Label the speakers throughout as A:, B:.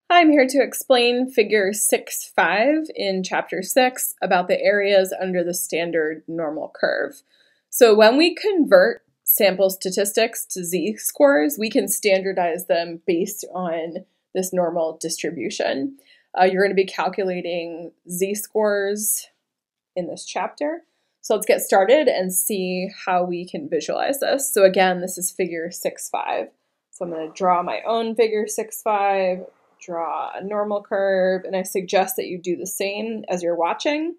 A: I'm here to explain figure 6.5 in chapter 6 about the areas under the standard normal curve. So when we convert sample statistics to z-scores, we can standardize them based on this normal distribution. You're going to be calculating z-scores in this chapter. So let's get started and see how we can visualize this. So again, this is figure 6.5. So I'm going to draw my own figure 6.5, draw a normal curve, and I suggest that you do the same as you're watching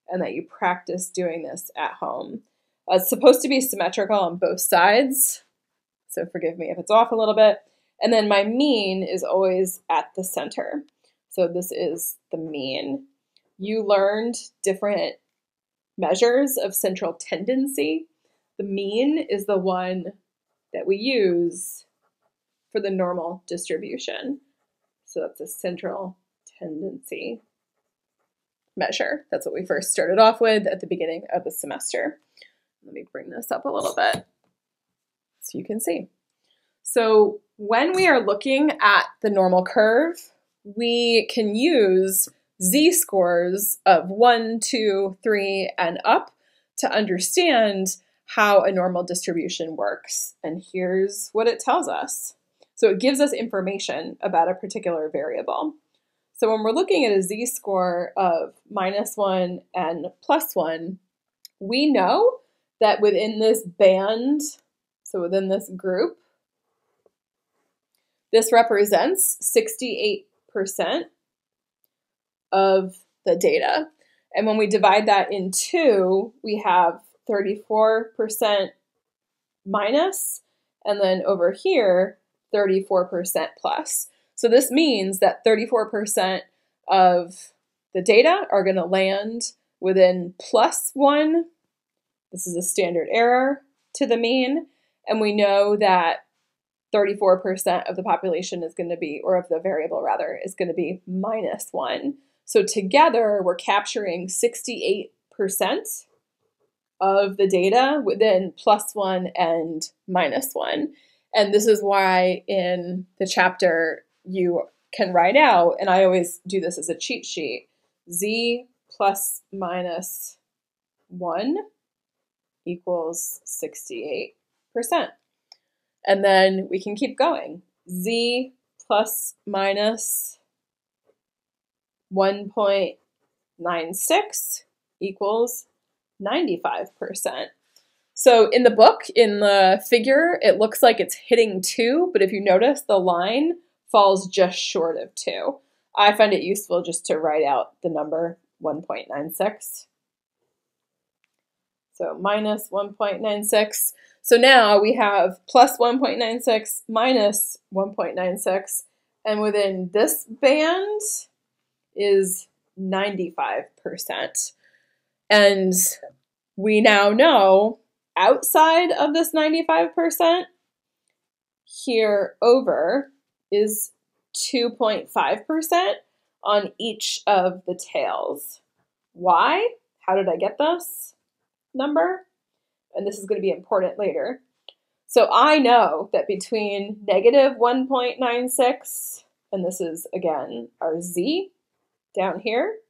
A: and that you practice doing this at home. It's supposed to be symmetrical on both sides, so forgive me if it's off a little bit. And then my mean is always at the center. So this is the mean. You learned different measures of central tendency. The mean is the one that we use for the normal distribution. So that's a central tendency measure. That's what we first started off with at the beginning of the semester. Let me bring this up a little bit so you can see. So when we are looking at the normal curve, we can use z-scores of 1, 2, 3, and up to understand how a normal distribution works. And here's what it tells us. So it gives us information about a particular variable. So when we're looking at a z-score of -1 and +1, we know that within this band, so within this group, this represents 68% of the data. And when we divide that in two, we have 34% minus, and then over here, 34% plus. So this means that 34% of the data are going to land within +1. This is a standard error to the mean. And we know that 34% of the population is going to be, or of the variable rather, is going to be -1. So together, we're capturing 68% of the data within +1 and -1. And this is why in the chapter you can write out, and I always do this as a cheat sheet, z plus minus 1 equals 68%. And then we can keep going. Z plus minus 1.96 equals 95%. So in the book, in the figure, it looks like it's hitting 2, but if you notice, the line falls just short of 2. I find it useful just to write out the number 1.96. So minus 1.96. So now we have plus 1.96 minus 1.96, and within this band is 95%. And we now know outside of this 95%, here over is 2.5% on each of the tails. Why? How did I get this number? And this is going to be important later. So I know that between negative 1.96, and this is again our z down here,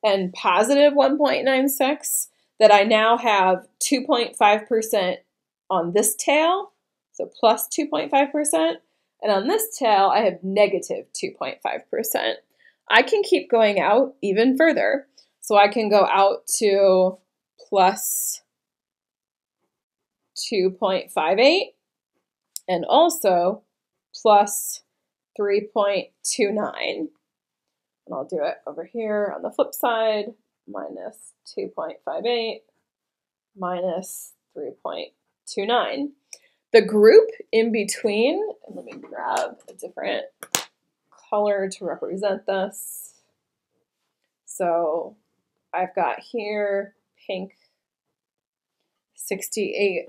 A: and positive 1.96, that I now have 2.5% on this tail, so plus 2.5%, and on this tail I have negative 2.5%. I can keep going out even further. So I can go out to plus 2.58 and also plus 3.29. And I'll do it over here on the flip side, minus 2.58 minus 3.29. The group in between, and let me grab a different color to represent this. So I've got here pink 68%.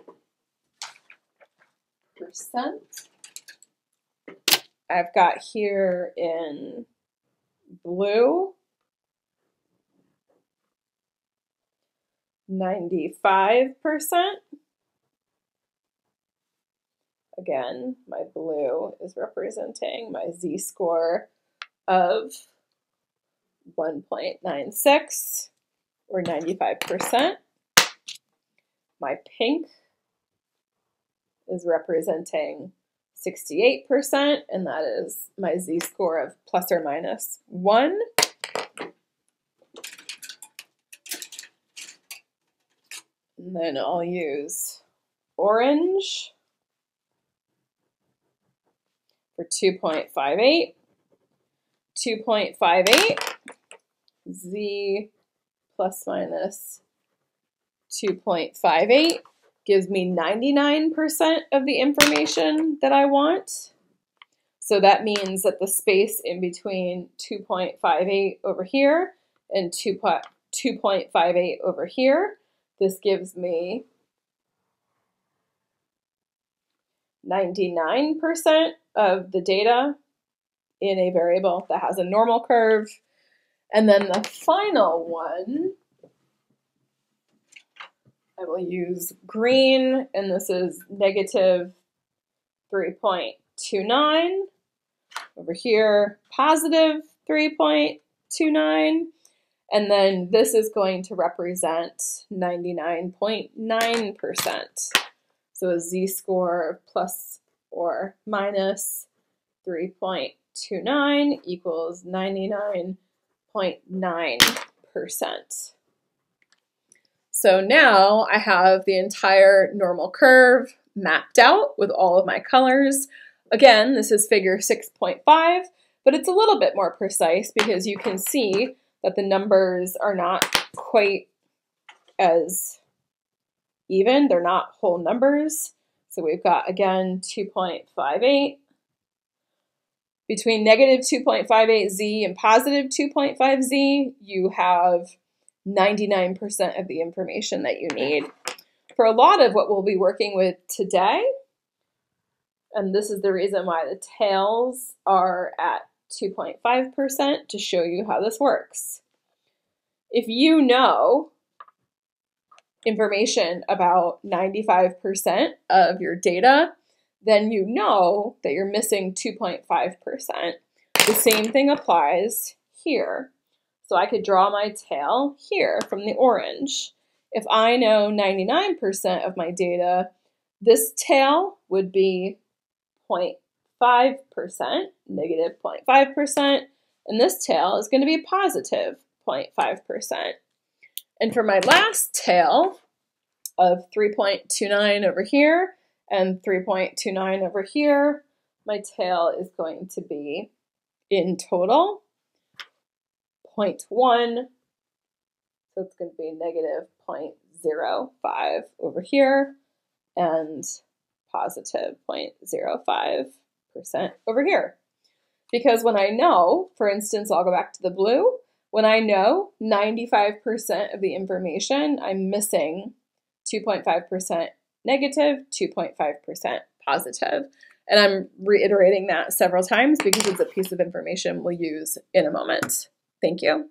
A: I've got here in blue 95%. again, my blue is representing my z-score of 1.96 or 95%. My pink is representing 68%, and that is my z-score of plus or minus 1. And then I'll use orange for 2.58. 2.58, z plus minus 2.58 gives me 99% of the information that I want. So that means that the space in between 2.58 over here and 2.58 over here, this gives me 99% of the data in a variable that has a normal curve. And then the final one, I will use green, and this is negative 3.29. Over here, positive 3.29. And then this is going to represent 99.9%. So a z-score of plus or minus 3.29 equals 99.9%. So now I have the entire normal curve mapped out with all of my colors. Again, this is figure 6.5, but it's a little bit more precise because you can see that the numbers are not quite as even. They're not whole numbers. So we've got, again, 2.58. Between negative 2.58z and positive 2.5z, you have 99% of the information that you need. For a lot of what we'll be working with today, and this is the reason why the tails are at 2.5% to show you how this works. If you know information about 95% of your data, then you know that you're missing 2.5%. The same thing applies here. So I could draw my tail here from the orange. If I know 99% of my data, this tail would be 0.5%, negative 0.5%, and this tail is going to be positive 0.5%. And for my last tail of 3.29 over here and 3.29 over here, my tail is going to be, in total, 0.1, so it's going to be negative 0.05 over here and positive 0.05% over here. Because when I know, for instance, I'll go back to the blue, when I know 95% of the information, I'm missing 2.5% negative, 2.5% positive. And I'm reiterating that several times because it's a piece of information we'll use in a moment. Thank you.